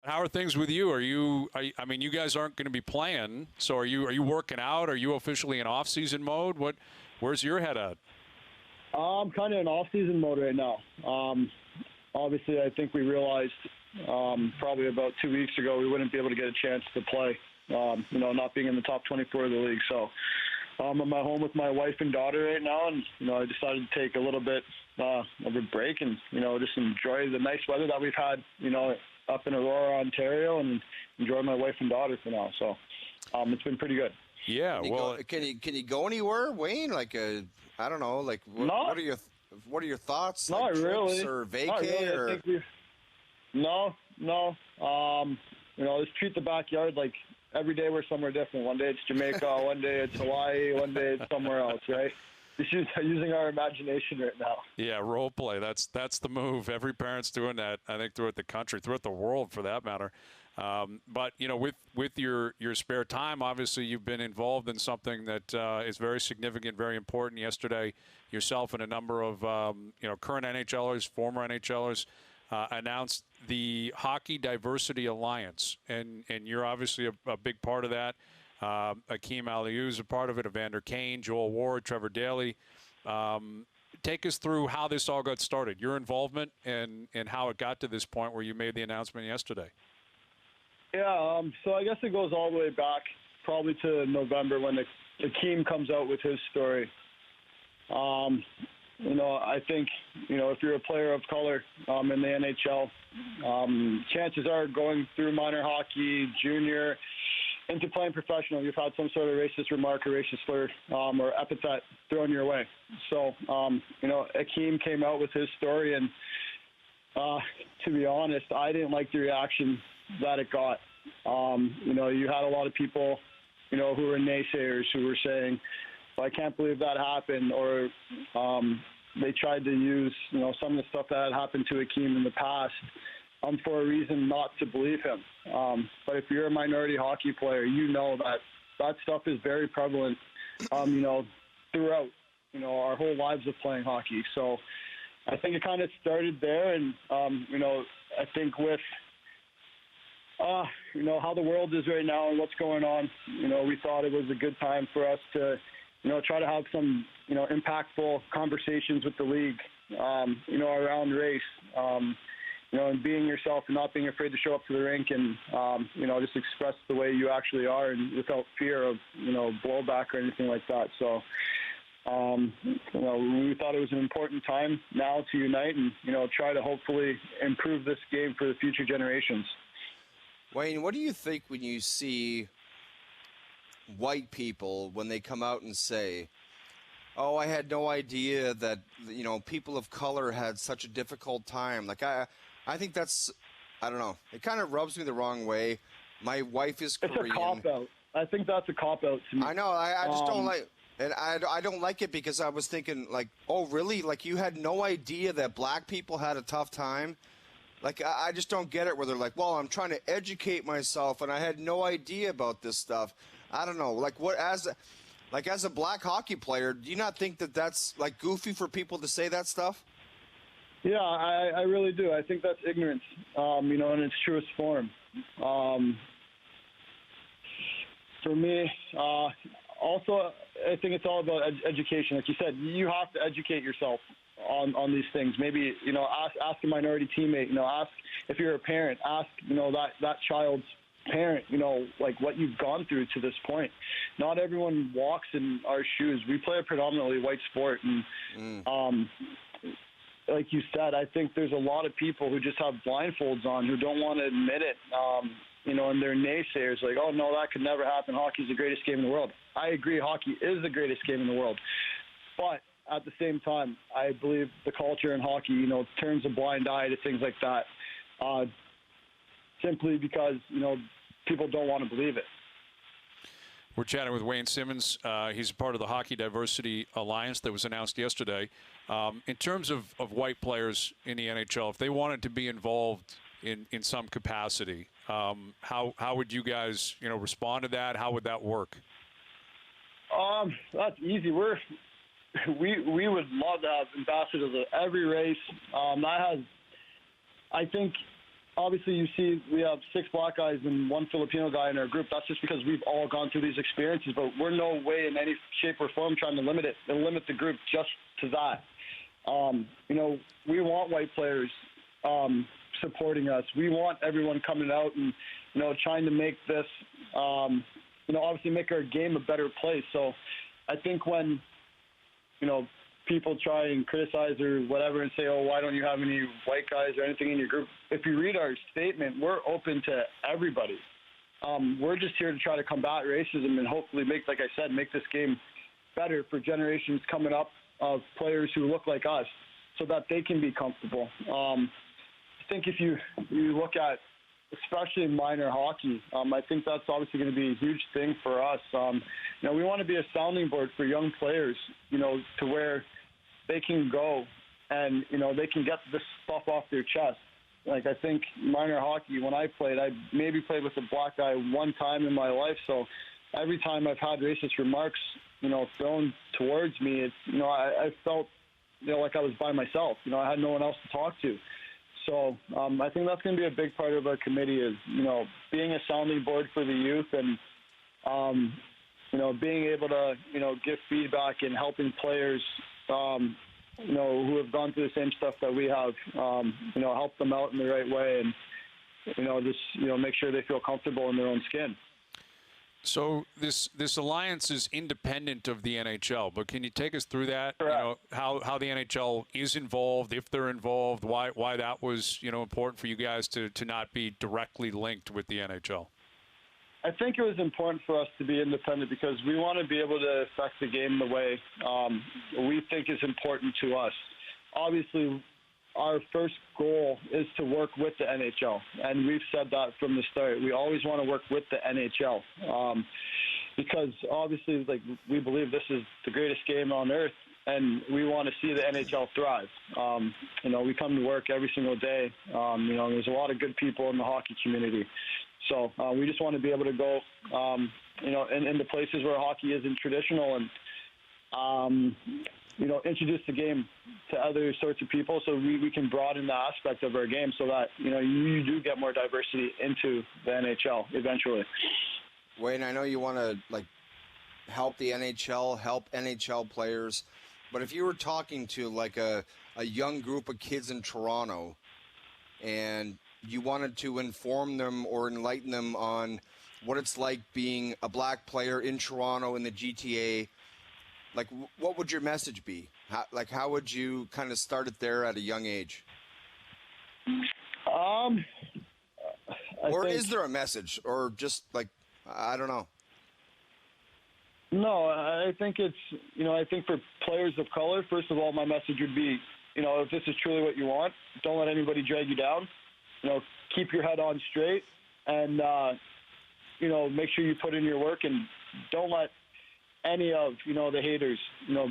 How are things with you? I mean, you guys aren't going to be playing, so are you working out? Are you officially in off-season mode? Where's your head at? I'm kind of in off-season mode right now. Obviously, I think we realized probably about 2 weeks ago we wouldn't be able to get a chance to play, not being in the top 24 of the league. So I'm at home with my wife and daughter right now, and, I decided to take a little bit of a break and, just enjoy the nice weather that we've had, up in Aurora, Ontario, and enjoy my wife and daughter for now. So it's been pretty good. Yeah, can you go anywhere, Wayne? Like I don't know. Like what are your thoughts? Not like really. Or vacay? Not really. I think no. Just treat the backyard like every day we're somewhere different. One day it's Jamaica, one day it's Hawaii, one day it's somewhere else, right? Just using our imagination right now. Yeah, role play. That's the move. Every parent's doing that, I think, throughout the country, throughout the world for that matter. But, with your spare time, obviously you've been involved in something that is very significant, very important. Yesterday, yourself and a number of, current NHLers, former NHLers, announced the Hockey Diversity Alliance. And you're obviously a big part of that. Akeem Aliou is a part of it, Evander Kane, Joel Ward, Trevor Daley. Take us through how this all got started, your involvement, and how it got to this point where you made the announcement yesterday. Yeah, so I guess it goes all the way back probably to November when Akeem comes out with his story. I think, if you're a player of color in the NHL, chances are going through minor hockey, junior, into playing professional, you've had some sort of racist remark or racist slur or epithet thrown your way. So, Akeem came out with his story, and to be honest, I didn't like the reaction that it got. You had a lot of people, who were naysayers who were saying, well, I can't believe that happened, or they tried to use, some of the stuff that had happened to Akeem in the past for a reason not to believe him. But if you're a minority hockey player, that stuff is very prevalent, throughout, our whole lives of playing hockey. So I think it kind of started there. And, I think with, how the world is right now and what's going on, we thought it was a good time for us to, try to have some, impactful conversations with the league, around race, and being yourself and not being afraid to show up to the rink and, just express the way you actually are and without fear of, blowback or anything like that. So, we thought it was an important time now to unite and, try to hopefully improve this game for the future generations. Wayne, what do you think when you see white people when they come out and say, oh, I had no idea that, people of color had such a difficult time. Like, I think that's, I don't know, it kind of rubs me the wrong way. My wife is Korean. It's a cop-out. I think that's a cop-out to me. I know, I just don't like, and I don't like it because I was thinking, like, oh, really? Like, you had no idea that black people had a tough time? Like, I just don't get it where they're like, well, I'm trying to educate myself and I had no idea about this stuff. I don't know. Like, as a black hockey player, do you not think that that's, like, goofy for people to say that stuff? Yeah, I really do. I think that's ignorance, in its truest form. For me, also, I think it's all about education. Like you said, you have to educate yourself on these things. Maybe, ask a minority teammate, ask if you're a parent, ask, that child's parent, like what you've gone through to this point. Not everyone walks in our shoes. We play a predominantly white sport. And, like you said, I think there's a lot of people who just have blindfolds on who don't want to admit it, and they're naysayers like, oh, no, that could never happen. Hockey's the greatest game in the world. I agree. Hockey is the greatest game in the world. But at the same time, I believe the culture in hockey, turns a blind eye to things like that, simply because, people don't want to believe it. We're chatting with Wayne Simmonds. He's a part of the Hockey Diversity Alliance that was announced yesterday. In terms of white players in the NHL, if they wanted to be involved in some capacity, how would you guys, respond to that? How would that work? That's easy. We would love to have ambassadors of every race. I think obviously you see we have 6 black guys and 1 Filipino guy in our group. That's just because we've all gone through these experiences, but we're no way in any shape or form trying to limit it and limit the group just to that. We want white players supporting us. We want everyone coming out and, trying to make this, obviously make our game a better place. So I think when, people try and criticize or whatever and say, oh, why don't you have any white guys or anything in your group? If you read our statement, we're open to everybody. We're just here to try to combat racism and hopefully make this game better for generations coming up of players who look like us so that they can be comfortable. I think if you look at, especially in minor hockey, I think that's obviously going to be a huge thing for us. We want to be a sounding board for young players, to where they can go and, they can get this stuff off their chest. Like, I think minor hockey, when I played, I maybe played with a black guy one time in my life. So every time I've had racist remarks, thrown towards me, it's, I felt, like I was by myself. I had no one else to talk to. So I think that's going to be a big part of our committee is, being a sounding board for the youth and, being able to, give feedback and helping players, who have gone through the same stuff that we have, help them out in the right way and, make sure they feel comfortable in their own skin. So this alliance is independent of the NHL, but can you take us through that? Correct. How the NHL is involved, if they're involved, why that was important for you guys to not be directly linked with the NHL? I think it was important for us to be independent because we want to be able to affect the game the way we think is important to us. Obviously, our first goal is to work with the NHL, and we've said that from the start. We always want to work with the NHL because obviously, we believe this is the greatest game on earth, and we want to see the NHL thrive. We come to work every single day. There's a lot of good people in the hockey community. So we just want to be able to go, in the places where hockey isn't traditional and, introduce the game to other sorts of people so we can broaden the aspect of our game so that, you do get more diversity into the NHL eventually. Wayne, I know you want to, help the NHL, help NHL players, but if you were talking to, a young group of kids in Toronto and you wanted to inform them or enlighten them on what it's like being a black player in Toronto in the GTA, what would your message be? How would you kind of start it there at a young age? Is there a message or just I don't know? No, I think it's, I think for players of color, first of all, my message would be, if this is truly what you want, don't let anybody drag you down. Keep your head on straight and, make sure you put in your work and don't let any of, the haters,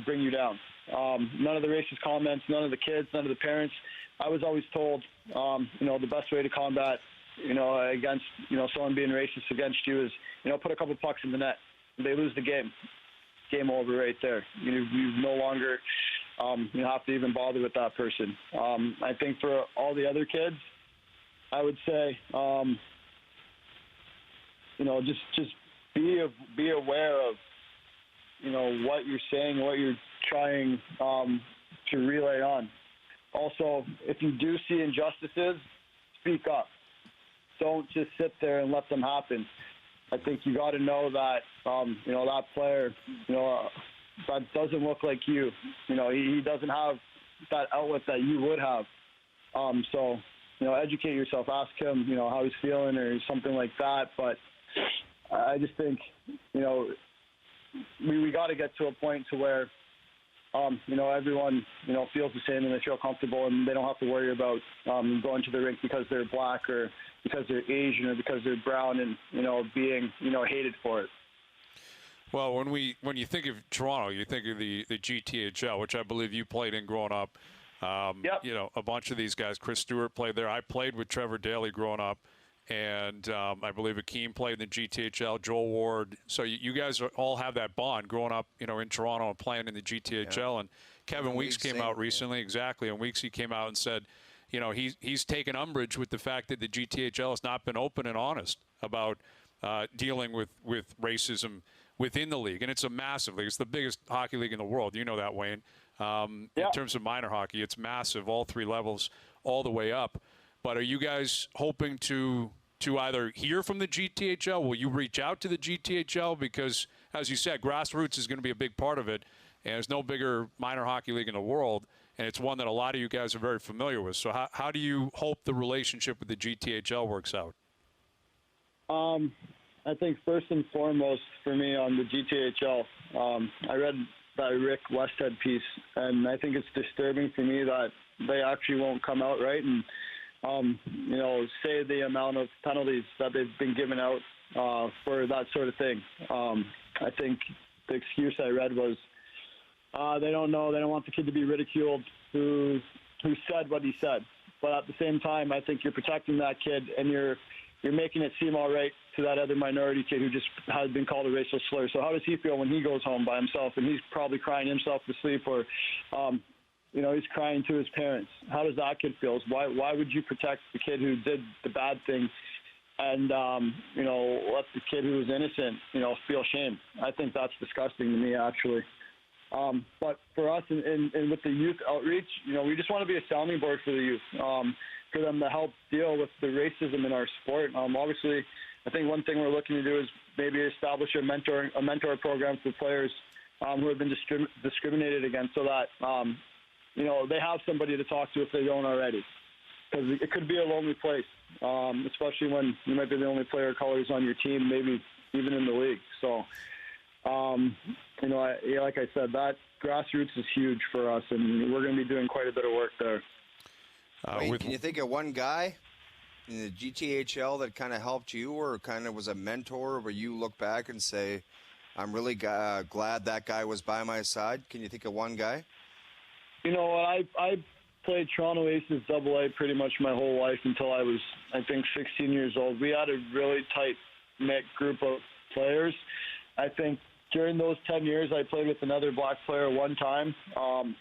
bring you down. None of the racist comments, none of the kids, none of the parents. I was always told, the best way to combat, against, someone being racist against you is, put a couple pucks in the net. They lose the game. Game over right there. You no longer have to even bother with that person. I think for all the other kids, I would say, just be aware of, what you're saying, what you're trying to relay on. Also, if you do see injustices, speak up. Don't just sit there and let them happen. I think you got to know that, that player, that doesn't look like you. He doesn't have that outlet that you would have. So, educate yourself. Ask him, how he's feeling or something like that. But I just think, we got to get to a point to where, everyone, feels the same and they feel comfortable and they don't have to worry about going to the rink because they're black or because they're Asian or because they're brown and, being, hated for it. Well, when you think of Toronto, you think of the GTAHL, which I believe you played in growing up. Yep. A bunch of these guys. Chris Stewart played there. I played with Trevor Daley growing up, and I believe Akeem played in the GTAHL. Joel Ward. So you guys all have that bond growing up, in Toronto and playing in the GTAHL. Yeah. And Kevin Weeks came out recently, exactly. And Weeksy came out and said, he's taken umbrage with the fact that the GTHL has not been open and honest about dealing with racism within the league. And it's a massive league. It's the biggest hockey league in the world. You know that, Wayne. In terms of minor hockey, it's massive, all three levels, all the way up. But are you guys hoping to either hear from the GTHL? Will you reach out to the GTHL? Because, as you said, grassroots is going to be a big part of it. And there's no bigger minor hockey league in the world. And it's one that a lot of you guys are very familiar with. So how do you hope the relationship with the GTHL works out? I think first and foremost for me on the GTHL, I read that Rick Westhead piece, and I think it's disturbing for me that they actually won't come out right and, say the amount of penalties that they've been given out for that sort of thing. I think the excuse I read was they don't know, they don't want the kid to be ridiculed who said what he said. But at the same time, I think you're protecting that kid and you're making it seem all right to that other minority kid who just has been called a racial slur. So how does he feel when he goes home by himself and he's probably crying himself to sleep or, he's crying to his parents? How does that kid feel? Why would you protect the kid who did the bad thing and, let the kid who was innocent, feel shame? I think that's disgusting to me, actually. But for us and with the youth outreach, we just want to be a sounding board for the youth, for them to help deal with the racism in our sport. Obviously, I think one thing we're looking to do is maybe establish a mentor program for players who have been discriminated against, so that they have somebody to talk to if they don't already, because it could be a lonely place, especially when you might be the only player of colors on your team, maybe even in the league. So. Like I said, that grassroots is huge for us, and we're going to be doing quite a bit of work there. Wayne, can you think of one guy in the GTHL that kind of helped you or kind of was a mentor where you look back and say, I'm really glad that guy was by my side? Can you think of one guy? I played Toronto Aces AA pretty much my whole life until I was, I think, 16 years old. We had a really tight-knit group of players. I think during those 10 years, I played with another black player one time. I'm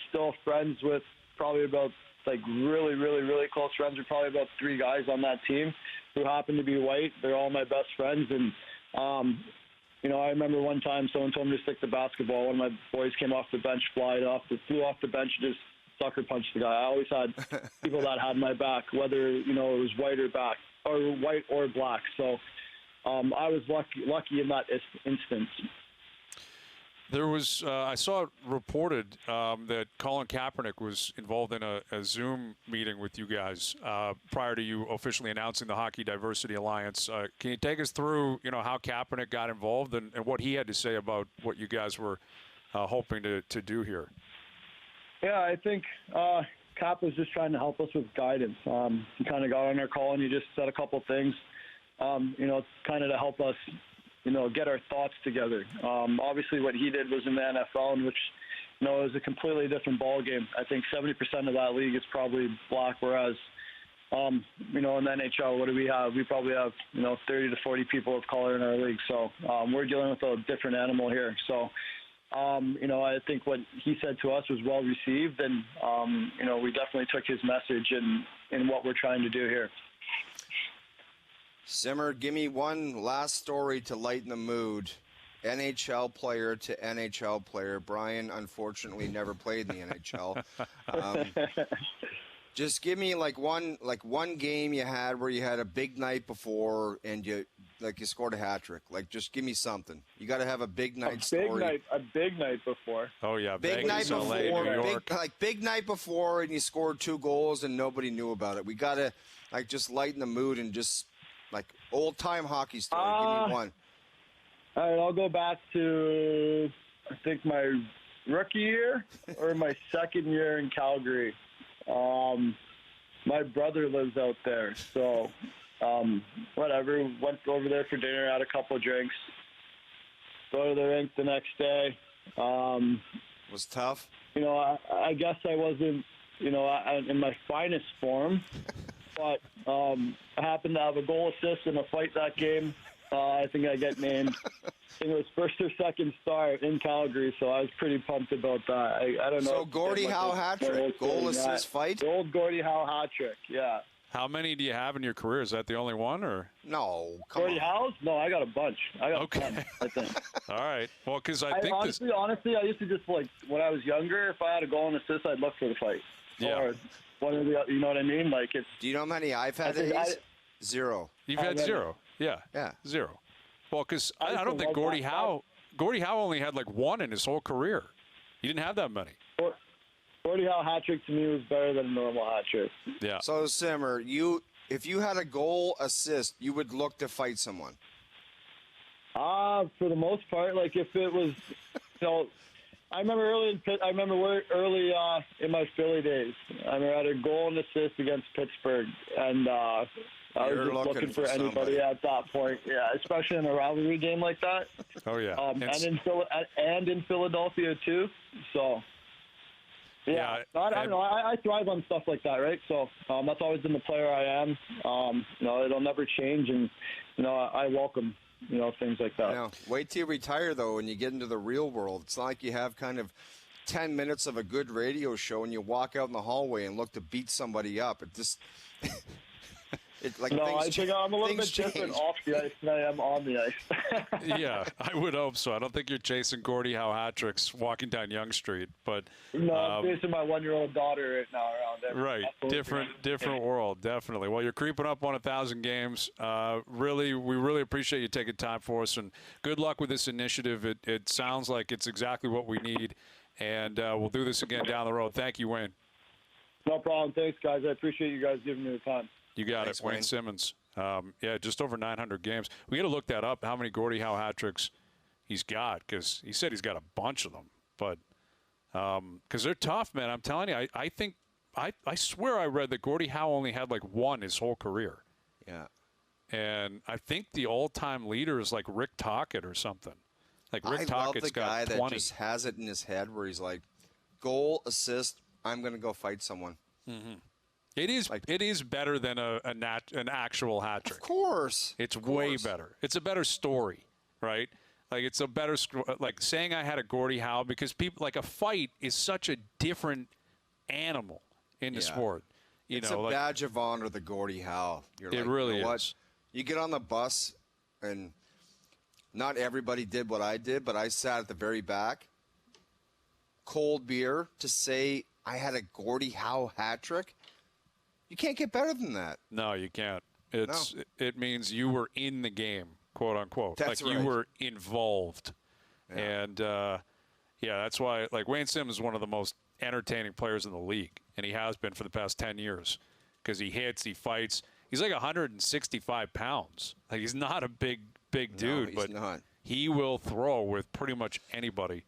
still friends with probably about, really, really, really close friends with probably about 3 guys on that team who happen to be white. They're all my best friends. And, I remember one time someone told me to stick the basketball. One of my boys came off the bench, flew off the bench, and just sucker punched the guy. I always had people that had my back, whether, it was white or black. So, I was lucky in that instance. There was, I saw it reported that Colin Kaepernick was involved in a Zoom meeting with you guys prior to you officially announcing the Hockey Diversity Alliance. Can you take us through, how Kaepernick got involved and what he had to say about what you guys were hoping to do here? Yeah, I think Cap was just trying to help us with guidance. He kind of got on our call and he just said a couple things. Kind of to help us, get our thoughts together. Obviously, what he did was in the NFL, in which, is a completely different ball game. I think 70% of that league is probably black, whereas, in the NHL, what do we have? We probably have, 30 to 40 people of color in our league. So we're dealing with a different animal here. So, I think what he said to us was well received, and, we definitely took his message in what we're trying to do here. Simmer, give me one last story to lighten the mood. NHL player to NHL player. Bryan, unfortunately, never played in the NHL. Just give me one game you had where you had a big night before and you scored a hat trick. Just give me something. You got to have a big night story. A big night before. Oh yeah, big Vegas, night before. LA, New York. Big night before, and you scored 2 goals and nobody knew about it. We got to just lighten the mood and just. Old-time hockey story. Give me one. All right, I'll go back to, I think, my rookie year or my second year in Calgary. My brother lives out there, so whatever. Went over there for dinner, had a couple of drinks. Go to the rink the next day. Was tough? I guess I wasn't, in my finest form. But I happened to have a goal assist in a fight that game. I think I get named think it was first or second star in Calgary, so I was pretty pumped about that. I don't know. So Gordie Howe hat trick, goal, assist, fight. The old Gordie Howe hat trick, yeah. How many do you have in your career? Is that the only one, or? No, come Gordie on. Howe's? No, I got a bunch. I got Okay. 10, I think. All right. Well, because I think honestly, I used to just, like, when I was younger, if I had a goal and assist, I'd look for the fight. Yeah. Or one of the, you know what I mean? Like, it's. Do you know how many I've had? Zero. You've had zero. Yeah. Yeah. Zero. Well, because I don't think love Gordie that. Howe only had like one in his whole career. He didn't have that many. Gordie Howe hat trick to me was better than a normal hat trick. Yeah. So Simmer, if you had a goal assist, you would look to fight someone. For the most part, like if it was, I remember early in my Philly days. I remember I had a goal and assist against Pittsburgh, and I was just looking for anybody at that point. Yeah, especially in a rivalry game like that. Oh yeah. And in Philadelphia too. So. Yeah, I don't know. I thrive on stuff like that, right? So that's always been the player I am. It'll never change, and I welcome things like that. Now, wait till you retire though, and you get into the real world. It's not like you have kind of 10 minutes of a good radio show, and you walk out in the hallway and look to beat somebody up. It just. I think I'm a little bit different off the ice than I am on the ice. Yeah, I would hope so. I don't think you're chasing Gordie Howe hat tricks walking down Young Street, but no, I'm chasing my 1-year-old daughter right now around there. Right, different world, definitely. Well, you're creeping up on 1,000 games. We really appreciate you taking time for us, and good luck with this initiative. It sounds like it's exactly what we need, and we'll do this again down the road. Thank you, Wayne. No problem. Thanks, guys. I appreciate you guys giving me the time. You got it, Wayne Simmonds. Just over 900 games. We got to look that up, how many Gordie Howe hat tricks he's got, because he said he's got a bunch of them. But because they're tough, man. I'm telling you, I swear I read that Gordie Howe only had like one his whole career. Yeah. And I think the all-time leader is like Rick Tocchet or something. Like Rick I love Tockett's the guy got 20. that just has it in his head where he's like, goal, assist, I'm going to go fight someone. Mm-hmm. It is better than an actual hat trick. Of course. It's way better. It's a better story, right? Like it's a better like saying I had a Gordie Howe, because people like a fight is such a different animal in the sport. It's a badge of honor, the Gordie Howe. It really is. You get on the bus, and not everybody did what I did, but I sat at the very back. Cold beer to say I had a Gordie Howe hat trick. You can't get better than that. No, you can't. It means you were in the game, quote unquote. That's like right. You were involved. Yeah. And that's why like Wayne Simmonds is one of the most entertaining players in the league, and he has been for the past 10 years, because he hits, he fights. He's like 165 pounds. Like he's not a big dude, he's but not. He will throw with pretty much anybody.